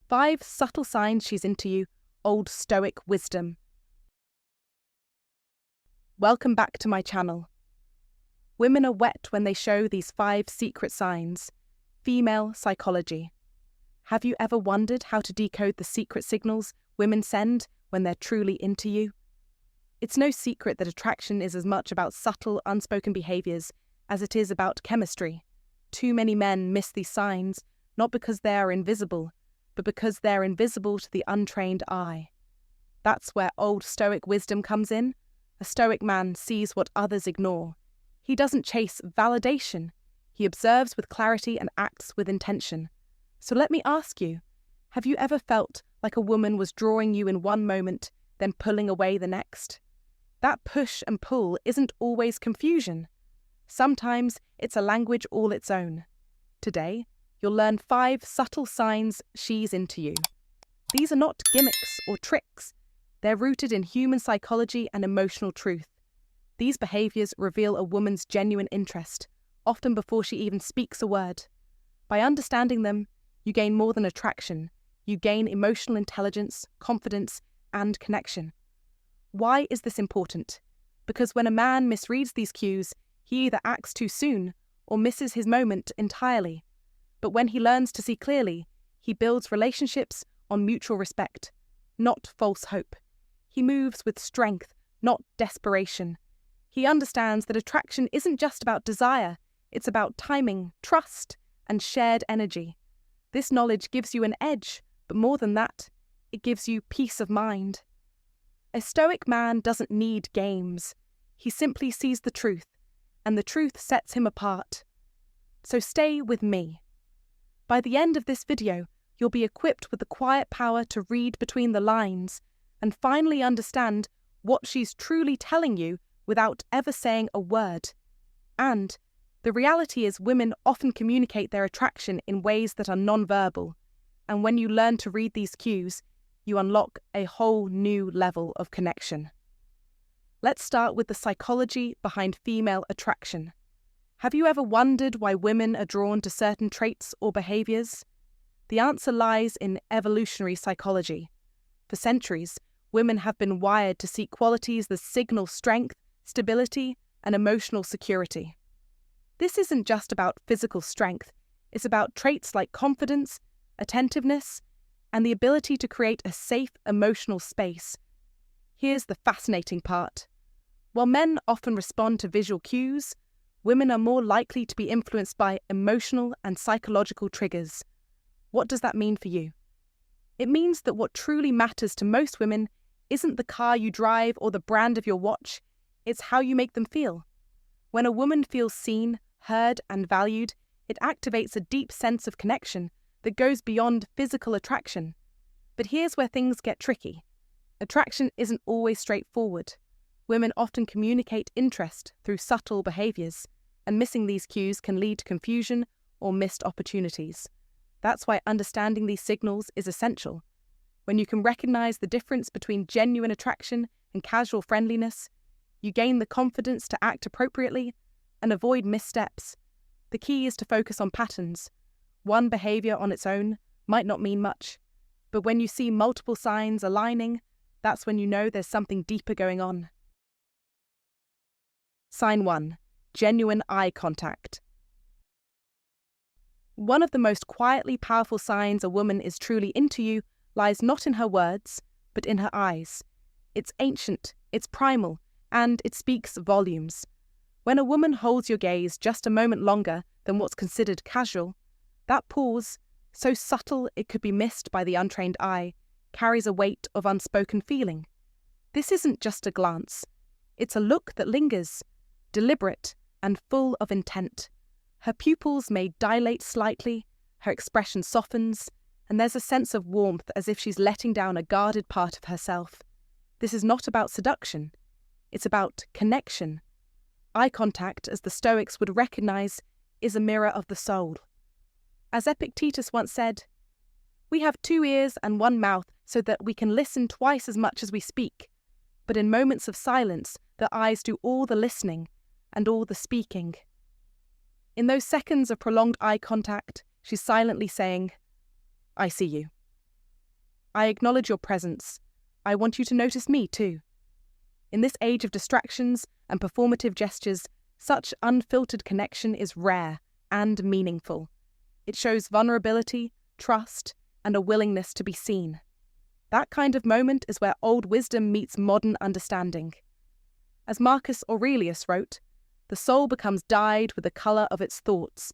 5 subtle signs she's into you, Old Stoic wisdom. Welcome back to my channel. Women are wet when they show these 5 secret signs. Female psychology. Have you ever wondered how to decode the secret signals women send when they're truly into you? It's no secret that attraction is as much about subtle, unspoken behaviors as it is about chemistry. Too many men miss these signs, not because they are invisible, but because they're invisible to the untrained eye. That's where Old Stoic wisdom comes in. A Stoic man sees what others ignore. He doesn't chase validation. He observes with clarity and acts with intention. So let me ask you, have you ever felt like a woman was drawing you in one moment, then pulling away the next? That push and pull isn't always confusion. Sometimes it's a language all its own. Today, you'll learn 5 subtle signs she's into you. These are not gimmicks or tricks. They're rooted in human psychology and emotional truth. These behaviors reveal a woman's genuine interest, often before she even speaks a word. By understanding them, you gain more than attraction. You gain emotional intelligence, confidence, and connection. Why is this important? Because when a man misreads these cues, he either acts too soon or misses his moment entirely. But when he learns to see clearly, he builds relationships on mutual respect, not false hope. He moves with strength, not desperation. He understands that attraction isn't just about desire, it's about timing, trust, and shared energy. This knowledge gives you an edge, but more than that, it gives you peace of mind. A Stoic man doesn't need games. He simply sees the truth, and the truth sets him apart. So stay with me. By the end of this video, you'll be equipped with the quiet power to read between the lines and finally understand what she's truly telling you without ever saying a word. And the reality is women often communicate their attraction in ways that are non-verbal. And when you learn to read these cues, you unlock a whole new level of connection. Let's start with the psychology behind female attraction. Have you ever wondered why women are drawn to certain traits or behaviors? The answer lies in evolutionary psychology. For centuries, women have been wired to seek qualities that signal strength, stability, and emotional security. This isn't just about physical strength, it's about traits like confidence, attentiveness, and the ability to create a safe emotional space. Here's the fascinating part. While men often respond to visual cues, women are more likely to be influenced by emotional and psychological triggers. What does that mean for you? It means that what truly matters to most women isn't the car you drive or the brand of your watch, it's how you make them feel. When a woman feels seen, heard, and valued, it activates a deep sense of connection that goes beyond physical attraction. But here's where things get tricky. Attraction isn't always straightforward. Women often communicate interest through subtle behaviors, and missing these cues can lead to confusion or missed opportunities. That's why understanding these signals is essential. When you can recognize the difference between genuine attraction and casual friendliness, you gain the confidence to act appropriately and avoid missteps. The key is to focus on patterns. One behavior on its own might not mean much, but when you see multiple signs aligning, that's when you know there's something deeper going on. Sign 1. Genuine eye contact. One of the most quietly powerful signs a woman is truly into you lies not in her words, but in her eyes. It's ancient, it's primal, and it speaks volumes. When a woman holds your gaze just a moment longer than what's considered casual, that pause, so subtle it could be missed by the untrained eye, carries a weight of unspoken feeling. This isn't just a glance. It's a look that lingers, deliberate and full of intent. Her pupils may dilate slightly, her expression softens, and there's a sense of warmth as if she's letting down a guarded part of herself. This is not about seduction. It's about connection. Eye contact, as the Stoics would recognize, is a mirror of the soul. As Epictetus once said, "We have 2 ears and 1 mouth so that we can listen twice as much as we speak. But in moments of silence, the eyes do all the listening and all the speaking." In those seconds of prolonged eye contact, she's silently saying, "I see you. I acknowledge your presence. I want you to notice me too. In this age of distractions and performative gestures, such unfiltered connection is rare and meaningful. It shows vulnerability, trust, and a willingness to be seen. That kind of moment is where old wisdom meets modern understanding. As Marcus Aurelius wrote, the soul becomes dyed with the colour of its thoughts.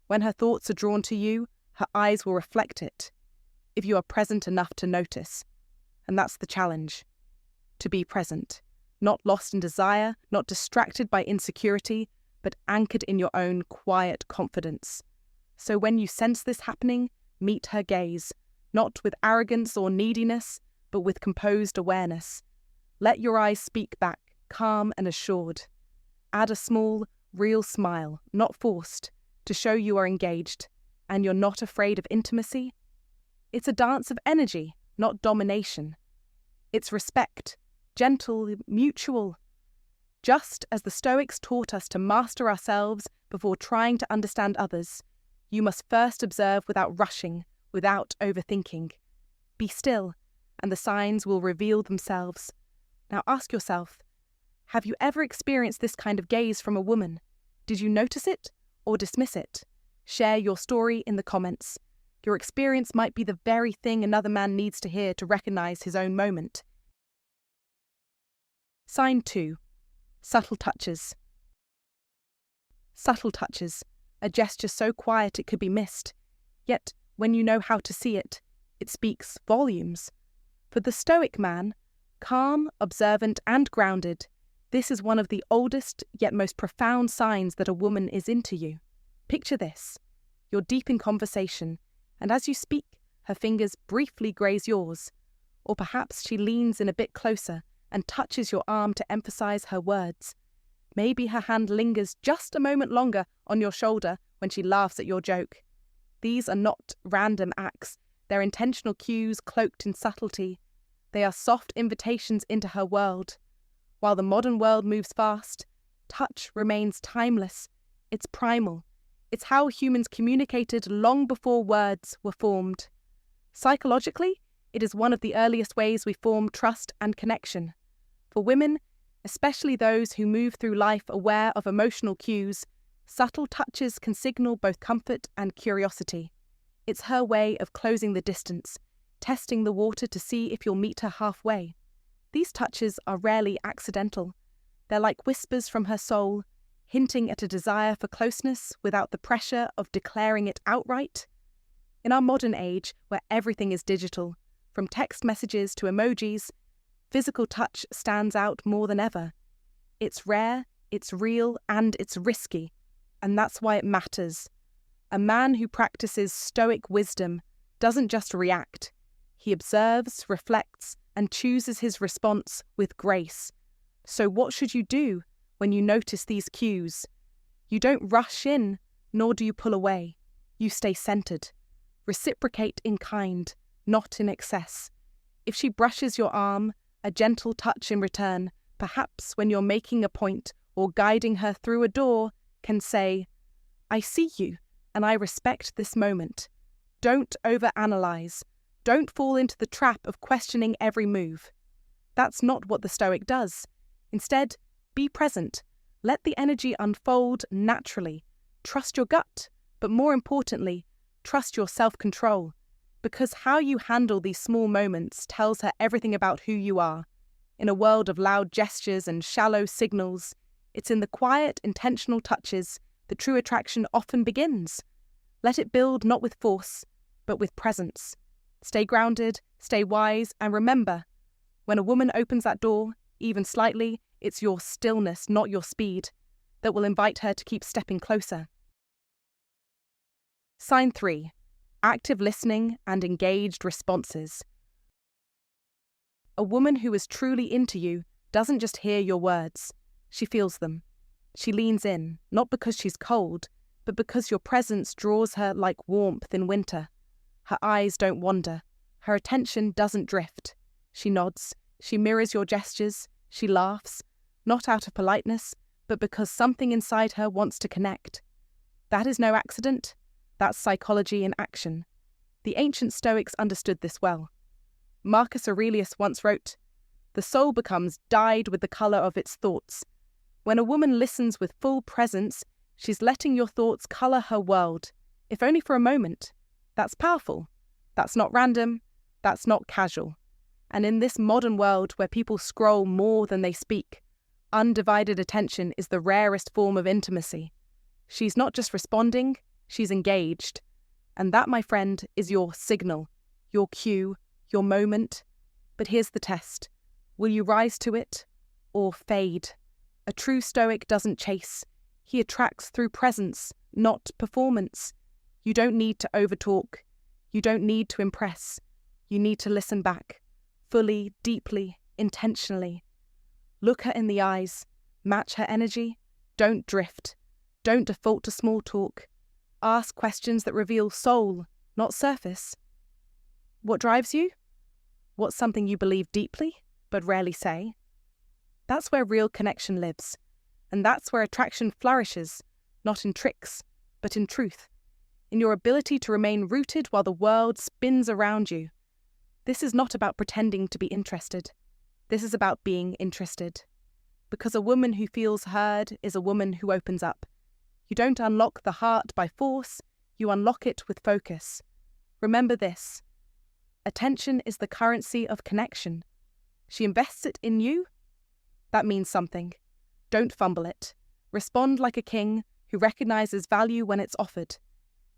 When her thoughts are drawn to you, her eyes will reflect it, if you are present enough to notice. And that's the challenge. To be present, not lost in desire, not distracted by insecurity, but anchored in your own quiet confidence. So when you sense this happening, meet her gaze, not with arrogance or neediness, but with composed awareness. Let your eyes speak back, calm and assured. Add a small, real smile, not forced, to show you are engaged, and you're not afraid of intimacy. It's a dance of energy, not domination. It's respect, gentle, mutual. Just as the Stoics taught us to master ourselves before trying to understand others, you must first observe without rushing, without overthinking. Be still, and the signs will reveal themselves. Now ask yourself, have you ever experienced this kind of gaze from a woman? Did you notice it or dismiss it? Share your story in the comments. Your experience might be the very thing another man needs to hear to recognize his own moment. Sign 2. Subtle touches. Subtle touches, a gesture so quiet it could be missed. Yet, when you know how to see it, it speaks volumes. For the Stoic man, calm, observant, and grounded, this is one of the oldest yet most profound signs that a woman is into you. Picture this. You're deep in conversation, and as you speak, her fingers briefly graze yours. Or perhaps she leans in a bit closer and touches your arm to emphasize her words. Maybe her hand lingers just a moment longer on your shoulder when she laughs at your joke. These are not random acts. They're intentional cues cloaked in subtlety. They are soft invitations into her world. While the modern world moves fast, touch remains timeless. It's primal. It's how humans communicated long before words were formed. Psychologically, it is one of the earliest ways we form trust and connection. For women, especially those who move through life aware of emotional cues, subtle touches can signal both comfort and curiosity. It's her way of closing the distance, testing the water to see if you'll meet her halfway. These touches are rarely accidental. They're like whispers from her soul, hinting at a desire for closeness without the pressure of declaring it outright. In our modern age, where everything is digital, from text messages to emojis, physical touch stands out more than ever. It's rare, it's real, and it's risky, and that's why it matters. A man who practices Stoic wisdom doesn't just react. He observes, reflects, and chooses his response with grace. So what should you do when you notice these cues? You don't rush in, nor do you pull away. You stay centered. Reciprocate in kind, not in excess. If she brushes your arm, a gentle touch in return, perhaps when you're making a point or guiding her through a door, can say, I see you, and I respect this moment. Don't overanalyze. Don't fall into the trap of questioning every move. That's not what the Stoic does. Instead, be present. Let the energy unfold naturally. Trust your gut, but more importantly, trust your self-control. Because how you handle these small moments tells her everything about who you are. In a world of loud gestures and shallow signals, it's in the quiet, intentional touches that true attraction often begins. Let it build not with force, but with presence. Stay grounded, stay wise, and remember, when a woman opens that door, even slightly, it's your stillness, not your speed, that will invite her to keep stepping closer. Sign 3. Active listening and engaged responses. A woman who is truly into you doesn't just hear your words, she feels them. She leans in, not because she's cold, but because your presence draws her like warmth in winter. Her eyes don't wander. Her attention doesn't drift. She nods. She mirrors your gestures. She laughs, not out of politeness, but because something inside her wants to connect. That is no accident. That's psychology in action. The ancient Stoics understood this well. Marcus Aurelius once wrote, "The soul becomes dyed with the colour of its thoughts." When a woman listens with full presence, she's letting your thoughts colour her world, if only for a moment. That's powerful. That's not random. That's not casual. And in this modern world where people scroll more than they speak, undivided attention is the rarest form of intimacy. She's not just responding, she's engaged. And that, my friend, is your signal, your cue, your moment. But here's the test. Will you rise to it or fade? A true Stoic doesn't chase. He attracts through presence, not performance. You don't need to overtalk. You don't need to impress. You need to listen back, fully, deeply, intentionally. Look her in the eyes. Match her energy. Don't drift. Don't default to small talk. Ask questions that reveal soul, not surface. What drives you? What's something you believe deeply, but rarely say? That's where real connection lives. And that's where attraction flourishes, not in tricks, but in truth. In your ability to remain rooted while the world spins around you. This is not about pretending to be interested. This is about being interested. Because a woman who feels heard is a woman who opens up. You don't unlock the heart by force, you unlock it with focus. Remember this. Attention is the currency of connection. She invests it in you. That means something. Don't fumble it. Respond like a king who recognizes value when it's offered.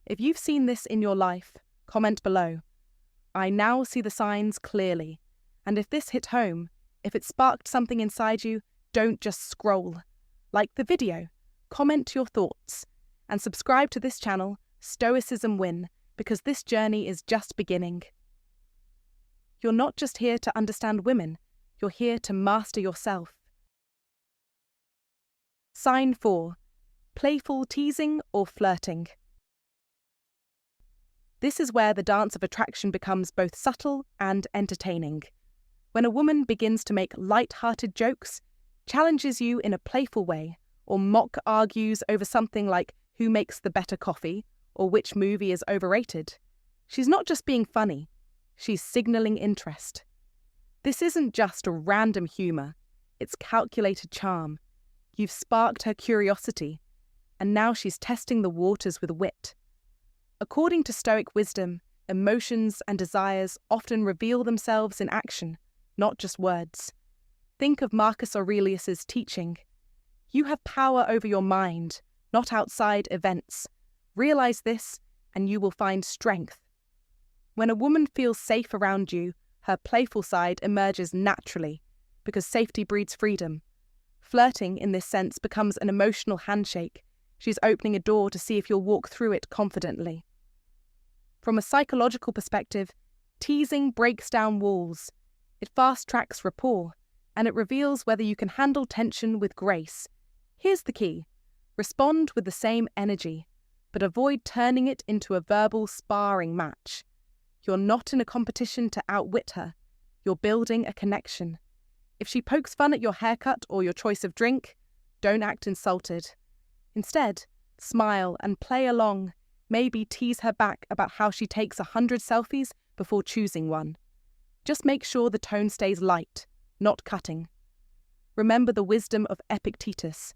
If you've seen this in your life, comment below. I now see the signs clearly. And if this hit home, if it sparked something inside you, don't just scroll. Like the video, comment your thoughts, and subscribe to this channel, Stoicism Win, because this journey is just beginning. You're not just here to understand women, you're here to master yourself. Sign 4. Playful, teasing, or flirting. This is where the dance of attraction becomes both subtle and entertaining. When a woman begins to make light-hearted jokes, challenges you in a playful way, or mock argues over something like who makes the better coffee or which movie is overrated, she's not just being funny, she's signalling interest. This isn't just a random humour, it's calculated charm. You've sparked her curiosity, and now she's testing the waters with wit. According to Stoic wisdom, emotions and desires often reveal themselves in action, not just words. Think of Marcus Aurelius's teaching. You have power over your mind, not outside events. Realize this, and you will find strength. When a woman feels safe around you, her playful side emerges naturally, because safety breeds freedom. Flirting, in this sense, becomes an emotional handshake. She's opening a door to see if you'll walk through it confidently. From a psychological perspective, teasing breaks down walls. It fast-tracks rapport, and it reveals whether you can handle tension with grace. Here's the key. Respond with the same energy, but avoid turning it into a verbal sparring match. You're not in a competition to outwit her. You're building a connection. If she pokes fun at your haircut or your choice of drink, don't act insulted. Instead, smile and play along. Maybe tease her back about how she takes 100 selfies before choosing one. Just make sure the tone stays light, not cutting. Remember the wisdom of Epictetus.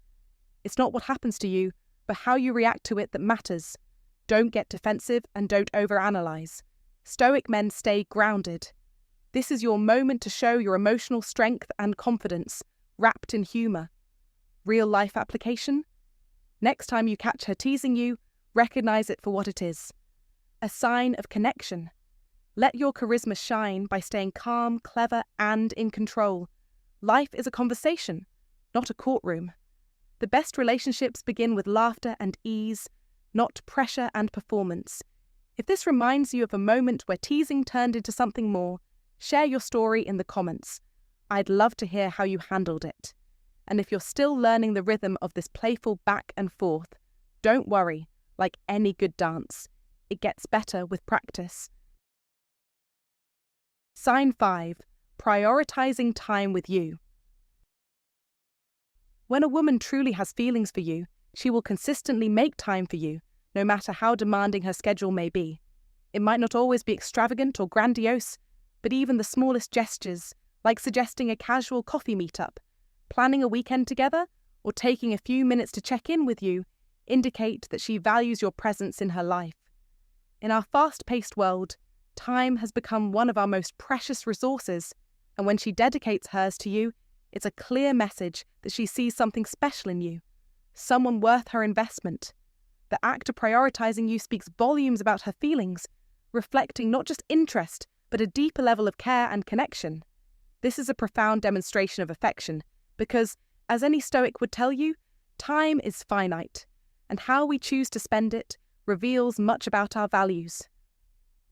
It's not what happens to you, but how you react to it that matters. Don't get defensive and don't overanalyze. Stoic men stay grounded. This is your moment to show your emotional strength and confidence, wrapped in humour. Real-life application? Next time you catch her teasing you, recognize it for what it is. A sign of connection. Let your charisma shine by staying calm, clever, and in control. Life is a conversation, not a courtroom. The best relationships begin with laughter and ease, not pressure and performance. If this reminds you of a moment where teasing turned into something more, share your story in the comments. I'd love to hear how you handled it. And if you're still learning the rhythm of this playful back and forth, don't worry, like any good dance. It gets better with practice. Sign 5. Prioritizing time with you. When a woman truly has feelings for you, she will consistently make time for you, no matter how demanding her schedule may be. It might not always be extravagant or grandiose, But even the smallest gestures, like suggesting a casual coffee meetup, planning a weekend together, or taking a few minutes to check in with you, indicate that she values your presence in her life. In our fast-paced world, time has become one of our most precious resources, and when she dedicates hers to you, it's a clear message that she sees something special in you, someone worth her investment. The act of prioritizing you speaks volumes about her feelings, reflecting not just interest, but a deeper level of care and connection. This is a profound demonstration of affection, because, as any Stoic would tell you, time is finite, and how we choose to spend it reveals much about our values.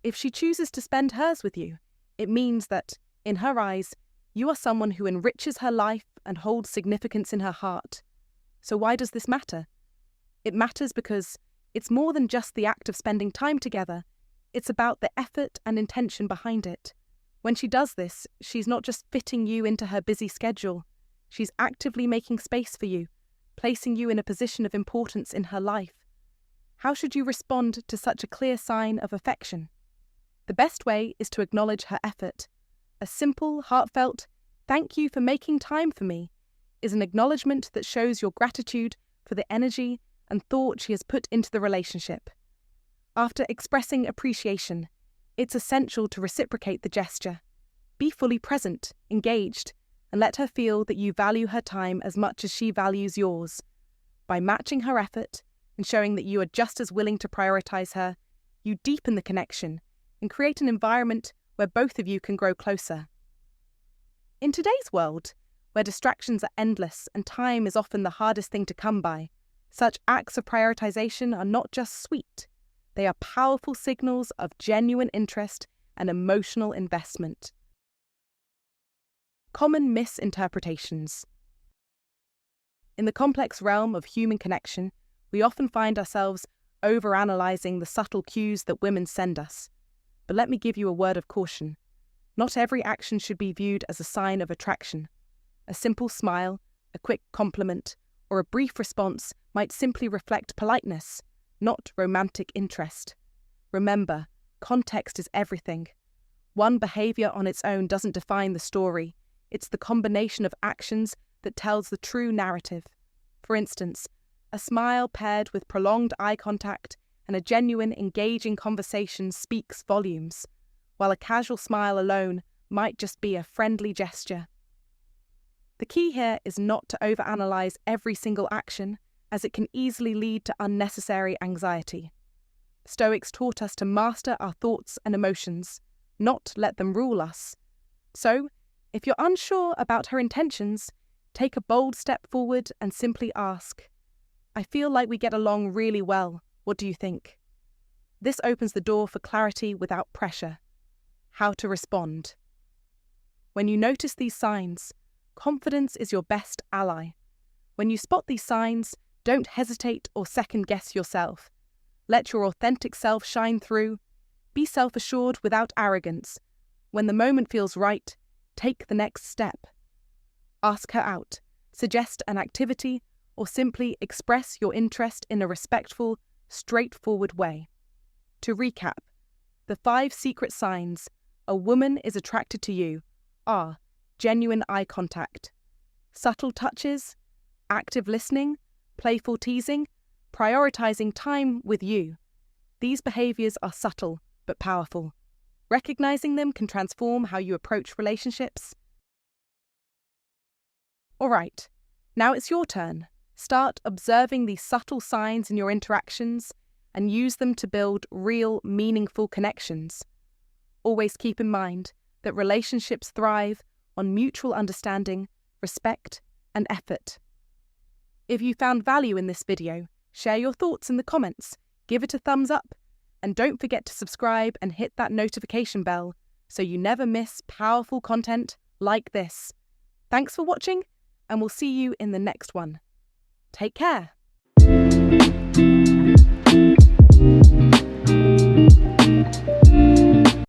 If she chooses to spend hers with you, it means that, in her eyes, you are someone who enriches her life and holds significance in her heart. So why does this matter? It matters because it's more than just the act of spending time together. It's about the effort and intention behind it. When she does this, she's not just fitting you into her busy schedule. She's actively making space for you, placing you in a position of importance in her life. How should you respond to such a clear sign of affection? The best way is to acknowledge her effort. A simple, heartfelt, "Thank you for making time for me," is an acknowledgement that shows your gratitude for the energy and thought she has put into the relationship. After expressing appreciation, it's essential to reciprocate the gesture. Be fully present, engaged, and let her feel that you value her time as much as she values yours. By matching her effort and showing that you are just as willing to prioritize her, you deepen the connection and create an environment where both of you can grow closer. In today's world, where distractions are endless and time is often the hardest thing to come by, such acts of prioritization are not just sweet. They are powerful signals of genuine interest and emotional investment. Common misinterpretations. In the complex realm of human connection, we often find ourselves overanalyzing the subtle cues that women send us. But let me give you a word of caution. Not every action should be viewed as a sign of attraction. A simple smile, a quick compliment, or a brief response might simply reflect politeness, not romantic interest. Remember, context is everything. One behavior on its own doesn't define the story. It's the combination of actions that tells the true narrative. For instance, a smile paired with prolonged eye contact and a genuine, engaging conversation speaks volumes, while a casual smile alone might just be a friendly gesture. The key here is not to overanalyze every single action, as it can easily lead to unnecessary anxiety. Stoics taught us to master our thoughts and emotions, not let them rule us. So, if you're unsure about her intentions, take a bold step forward and simply ask, "I feel like we get along really well. What do you think?" This opens the door for clarity without pressure. How to respond. When you notice these signs, confidence is your best ally. When you spot these signs, don't hesitate or second-guess yourself. Let your authentic self shine through. Be self-assured without arrogance. When the moment feels right, take the next step. Ask her out, suggest an activity, or simply express your interest in a respectful, straightforward way. To recap, the 5 secret signs a woman is attracted to you are genuine eye contact, subtle touches, active listening, playful teasing, prioritizing time with you. These behaviors are subtle but powerful. Recognizing them can transform how you approach relationships. All right, now it's your turn. Start observing these subtle signs in your interactions and use them to build real, meaningful connections. Always keep in mind that relationships thrive on mutual understanding, respect, and effort. If you found value in this video, share your thoughts in the comments, give it a thumbs up, and don't forget to subscribe and hit that notification bell so you never miss powerful content like this. Thanks for watching, and we'll see you in the next one. Take care.